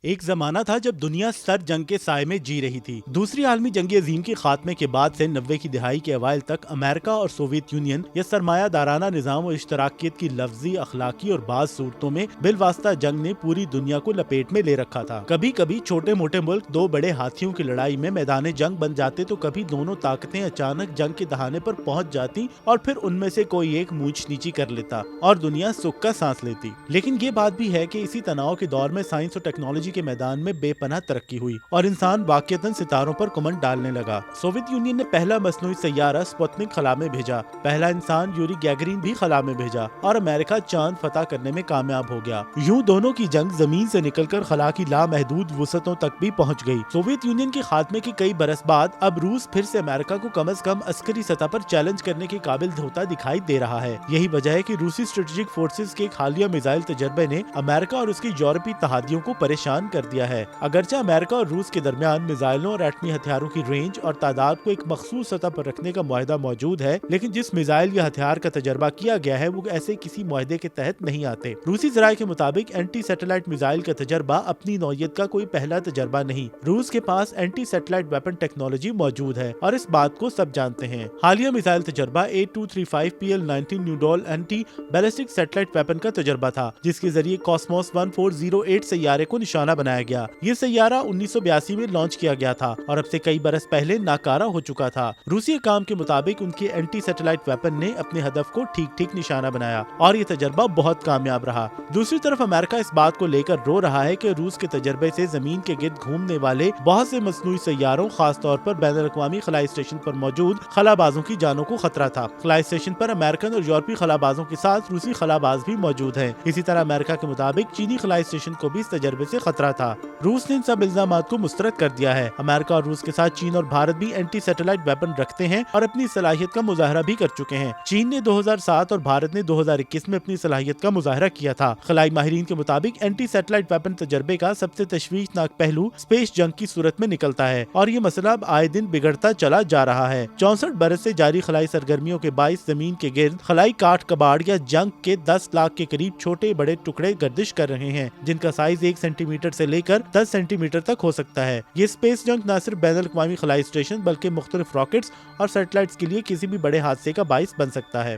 ایک زمانہ تھا جب دنیا سر جنگ کے سائے میں جی رہی تھی۔ دوسری عالمی جنگ عظیم کے خاتمے کے بعد سے 90 کی دہائی کے اوائل تک امریکہ اور سوویت یونین یا سرمایہ دارانہ نظام و اشتراکیت کی لفظی، اخلاقی اور بعض صورتوں میں بالواسطہ جنگ نے پوری دنیا کو لپیٹ میں لے رکھا تھا۔ کبھی کبھی چھوٹے موٹے ملک دو بڑے ہاتھیوں کی لڑائی میں میدان جنگ بن جاتے تو کبھی دونوں طاقتیں اچانک جنگ کے دہانے پر پہنچ جاتی اور پھر ان میں سے کوئی ایک مونچھ نیچی کر لیتا اور دنیا سکھ کا سانس لیتی۔ لیکن یہ بات بھی ہے کہ اسی تناؤ کے دور میں سائنس اور ٹیکنالوجی کے میدان میں بے پناہ ترقی ہوئی اور انسان واقعتاً ستاروں پر کمنڈ ڈالنے لگا۔ سوویت یونین نے پہلا مصنوعی سیارہ سپوتنک خلا میں بھیجا، پہلا انسان یوری گیگرین بھی خلا میں بھیجا اور امریکہ چاند فتح کرنے میں کامیاب ہو گیا۔ یوں دونوں کی جنگ زمین سے نکل کر خلا کی لامحدود وسعتوں تک بھی پہنچ گئی۔ سوویت یونین کے خاتمے کے کئی برس بعد اب روس پھر سے امریکہ کو کم از کم عسکری سطح پر چیلنج کرنے کے قابل ہوتا دکھائی دے رہا ہے۔ یہی وجہ ہے کہ روسی اسٹریٹجک فورسز کے ایک حالیہ میزائل تجربے نے امریکہ اور اس کی یورپی اتحادیوں کو پریشان کر دیا ہے۔ اگرچہ امریکہ اور روس کے درمیان میزائلوں اور ایٹمی ہتھیاروں کی رینج اور تعداد کو ایک مخصوص سطح پر رکھنے کا معاہدہ موجود ہے، لیکن جس میزائل یا ہتھیار کا تجربہ کیا گیا ہے وہ ایسے کسی معاہدے کے تحت نہیں آتے۔ روسی ذرائع کے مطابق اینٹی سیٹلائٹ میزائل کا تجربہ اپنی نوعیت کا کوئی پہلا تجربہ نہیں۔ روس کے پاس اینٹی سیٹلائٹ ویپن ٹیکنالوجی موجود ہے اور اس بات کو سب جانتے ہیں۔ حالیہ میزائل تجربہ A235PL-19 Nudol anti ballistic satellite weapon کا تجربہ تھا، جس کے ذریعے کاسموس 1408 سیارے کو نشانہ بنایا گیا۔ یہ سیارہ 1982 میں لانچ کیا گیا تھا اور اب سے کئی برس پہلے ناکارہ ہو چکا تھا۔ روسی حکام کے مطابق ان کے اینٹی سیٹلائٹ ویپن نے اپنے ہدف کو ٹھیک ٹھیک نشانہ بنایا اور یہ تجربہ بہت کامیاب رہا۔ دوسری طرف امریکہ اس بات کو لے کر رو رہا ہے کہ روس کے تجربے سے زمین کے گرد گھومنے والے بہت سے مصنوعی سیاروں، خاص طور پر بین الاقوامی خلائی اسٹیشن پر موجود خلا بازوں کی جانوں کو خطرہ تھا۔ خلائی اسٹیشن پر امریکن اور یورپی خلا بازوں کے ساتھ روسی خلا باز بھی موجود ہیں۔ اسی طرح امریکہ کے مطابق چینی خلائی اسٹیشن کو بھی اس تجربے سے خطرہ تھا۔ روس نے ان سب الزامات کو مسترد کر دیا ہے۔ امریکہ اور روس کے ساتھ چین اور بھارت بھی اینٹی سیٹلائٹ ویپن رکھتے ہیں اور اپنی صلاحیت کا مظاہرہ بھی کر چکے ہیں۔ چین نے 2007 اور بھارت نے 2021 میں اپنی صلاحیت کا مظاہرہ کیا تھا۔ خلائی ماہرین کے مطابق اینٹی سیٹلائٹ ویپن تجربے کا سب سے تشویشناک پہلو اسپیس جنگ کی صورت میں نکلتا ہے اور یہ مسئلہ اب آئے دن بگڑتا چلا جا رہا ہے۔ 64 برس سے جاری خلائی سرگرمیوں کے باعث زمین کے گرد خلائی کاٹ کباڑ یا جنگ کے 10 لاکھ کے قریب چھوٹے بڑے ٹکڑے گردش کر رہے ہیں، جن کا سائز 1 سینٹی میٹر سے لے کر 10 سینٹی میٹر تک ہو سکتا ہے۔ یہ اسپیس جنگ نہ صرف بین الاقوامی خلائی اسٹیشن بلکہ مختلف راکٹس اور سیٹلائٹس کے لیے کسی بھی بڑے حادثے کا باعث بن سکتا ہے۔